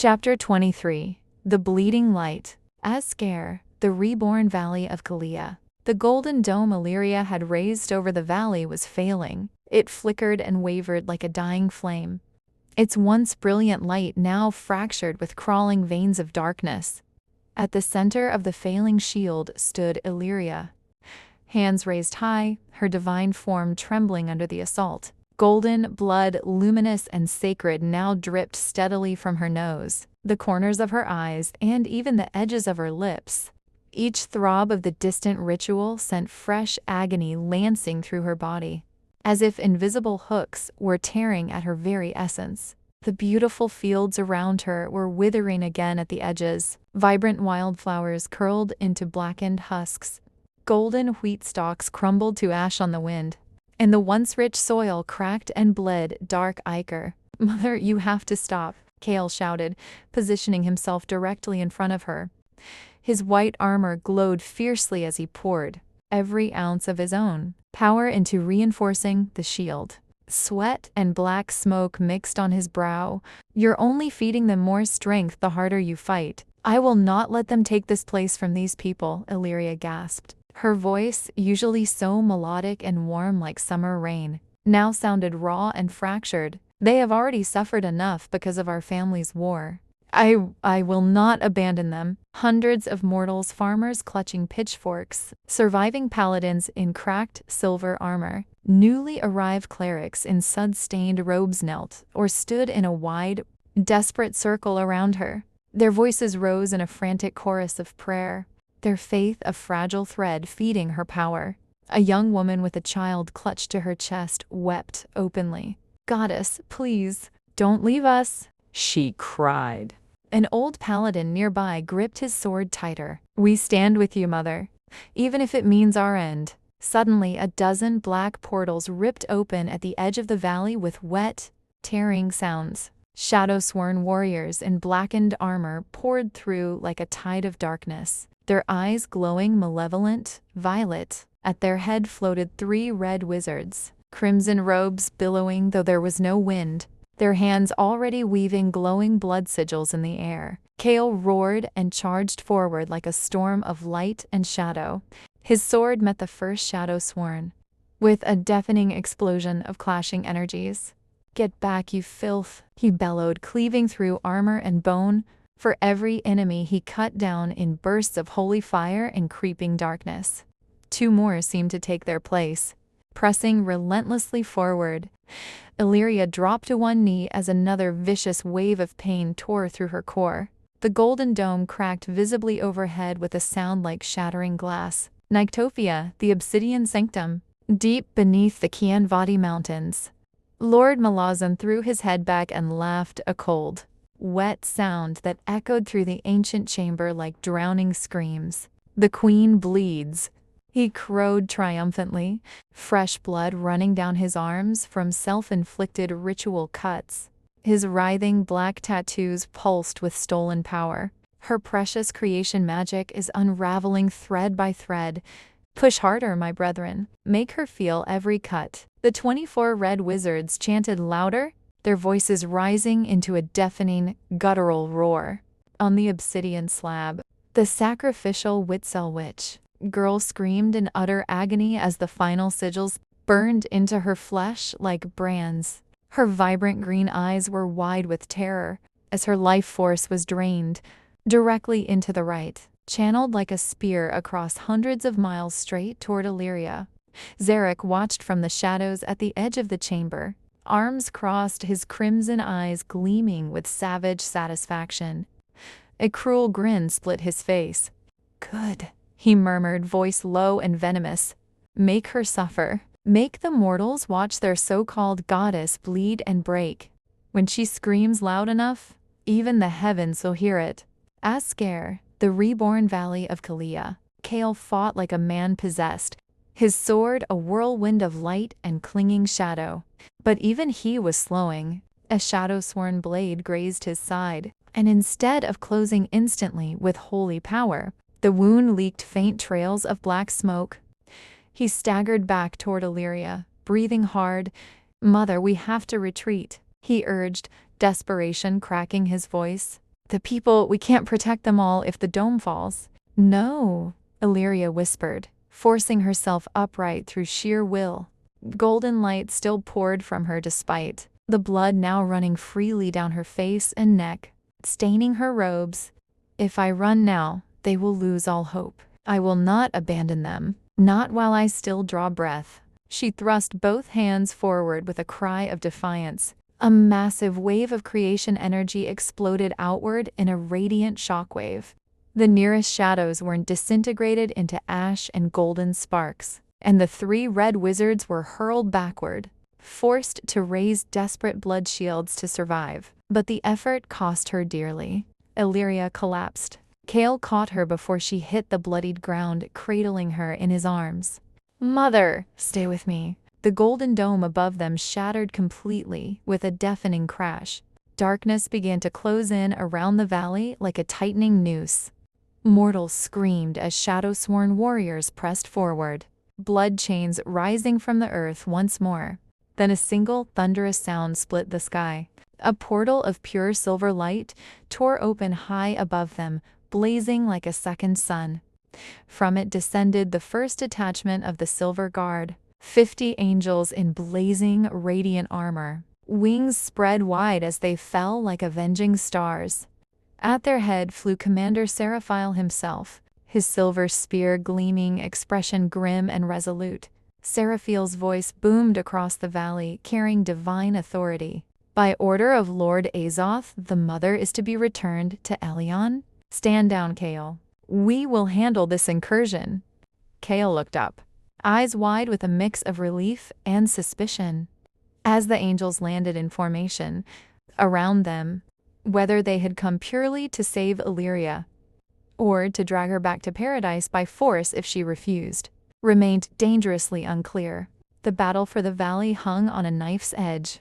Chapter 23. The Bleeding Light. Ascare, the reborn valley of Kalia. The golden dome Illyria had raised over the valley was failing. It flickered and wavered like a dying flame. Its once brilliant light now fractured with crawling veins of darkness. At the center of the failing shield stood Illyria, hands raised high, her divine form trembling under the assault. Golden blood, luminous and sacred, now dripped steadily from her nose, the corners of her eyes, and even the edges of her lips. Each throb of the distant ritual sent fresh agony lancing through her body, as if invisible hooks were tearing at her very essence. The beautiful fields around her were withering again at the edges. Vibrant wildflowers curled into blackened husks. Golden wheat stalks crumbled to ash on the wind, and the once rich soil cracked and bled dark ichor. "Mother, you have to stop," Kale shouted, positioning himself directly in front of her. His white armor glowed fiercely as he poured every ounce of his own power into reinforcing the shield. Sweat and black smoke mixed on his brow. "You're only feeding them more strength the harder you fight. I will not let them take this place from these people," Illyria gasped. Her voice, usually so melodic and warm like summer rain, now sounded raw and fractured. "They have already suffered enough because of our family's war. I will not abandon them." Hundreds of mortals, farmers clutching pitchforks, surviving paladins in cracked silver armor, newly arrived clerics in sud-stained robes knelt or stood in a wide, desperate circle around her. Their voices rose in a frantic chorus of prayer, their faith a fragile thread feeding her power. A young woman with a child clutched to her chest wept openly. "Goddess, please, don't leave us," she cried. An old paladin nearby gripped his sword tighter. "We stand with you, Mother, even if it means our end." Suddenly, a dozen black portals ripped open at the edge of the valley with wet, tearing sounds. Shadow-sworn warriors in blackened armor poured through like a tide of darkness, their eyes glowing malevolent, violet. At their head floated 3 red wizards, crimson robes billowing though there was no wind, their hands already weaving glowing blood sigils in the air. Kale roared and charged forward like a storm of light and shadow. His sword met the first shadow sworn, with a deafening explosion of clashing energies. "Get back, you filth," he bellowed, cleaving through armor and bone. For every enemy he cut down in bursts of holy fire and creeping darkness. 2 more seemed to take their place, pressing relentlessly forward. Illyria dropped to one knee as another vicious wave of pain tore through her core. The golden dome cracked visibly overhead with a sound like shattering glass. Nyctophia, the obsidian sanctum, deep beneath the Kianvati mountains. Lord Malazan threw his head back and laughed, a cold, wet sound that echoed through the ancient chamber like drowning screams. "The queen bleeds," he crowed triumphantly, fresh blood running down his arms from self-inflicted ritual cuts. His writhing black tattoos pulsed with stolen power. "Her precious creation magic is unraveling thread by thread. Push harder, my brethren. Make her feel every cut." The 24 red wizards chanted louder, their voices rising into a deafening, guttural roar. On the obsidian slab, the sacrificial Witzel witch girl screamed in utter agony as the final sigils burned into her flesh like brands. Her vibrant green eyes were wide with terror as her life force was drained directly into the right, channeled like a spear across hundreds of miles straight toward Illyria. Zarek watched from the shadows at the edge of the chamber, arms crossed, his crimson eyes gleaming with savage satisfaction. A cruel grin split his face. "Good," he murmured, voice low and venomous. "Make her suffer. Make the mortals watch their so-called goddess bleed and break. When she screams loud enough, even the heavens will hear it." Ascare, the reborn valley of Kalia. Kale fought like a man possessed, his sword a whirlwind of light and clinging shadow. But even he was slowing. A shadow-sworn blade grazed his side, and instead of closing instantly with holy power, the wound leaked faint trails of black smoke. He staggered back toward Illyria, breathing hard. "Mother, we have to retreat," he urged, desperation cracking his voice. The people, we can't protect them all if the dome falls. No, Illyria whispered, forcing herself upright through sheer will. Golden light still poured from her despite the blood now running freely down her face and neck, staining her robes. If I run now, they will lose all hope. I will not abandon them, not while I still draw breath. She thrust both hands forward with a cry of defiance. A massive wave of creation energy exploded outward in a radiant shockwave. The nearest shadows were disintegrated into ash and golden sparks, and the 3 red wizards were hurled backward, forced to raise desperate blood shields to survive. But the effort cost her dearly. Illyria collapsed. Kale caught her before she hit the bloodied ground, cradling her in his arms. Mother, stay with me. The golden dome above them shattered completely with a deafening crash. Darkness began to close in around the valley like a tightening noose. Mortals screamed as shadow-sworn warriors pressed forward, blood chains rising from the earth once more. Then a single thunderous sound split the sky. A portal of pure silver light tore open high above them, blazing like a second sun. From it descended the first detachment of the Silver Guard, 50 angels in blazing, radiant armor. Wings spread wide as they fell like avenging stars. At their head flew Commander Seraphile himself, his silver spear gleaming, expression grim and resolute. Seraphile's voice boomed across the valley, carrying divine authority. By order of Lord Azoth, the mother is to be returned to Elion. Stand down, Kale. We will handle this incursion. Kale looked up, eyes wide with a mix of relief and suspicion. As the angels landed in formation around them, whether they had come purely to save Illyria or to drag her back to paradise by force if she refused, remained dangerously unclear. The battle for the valley hung on a knife's edge.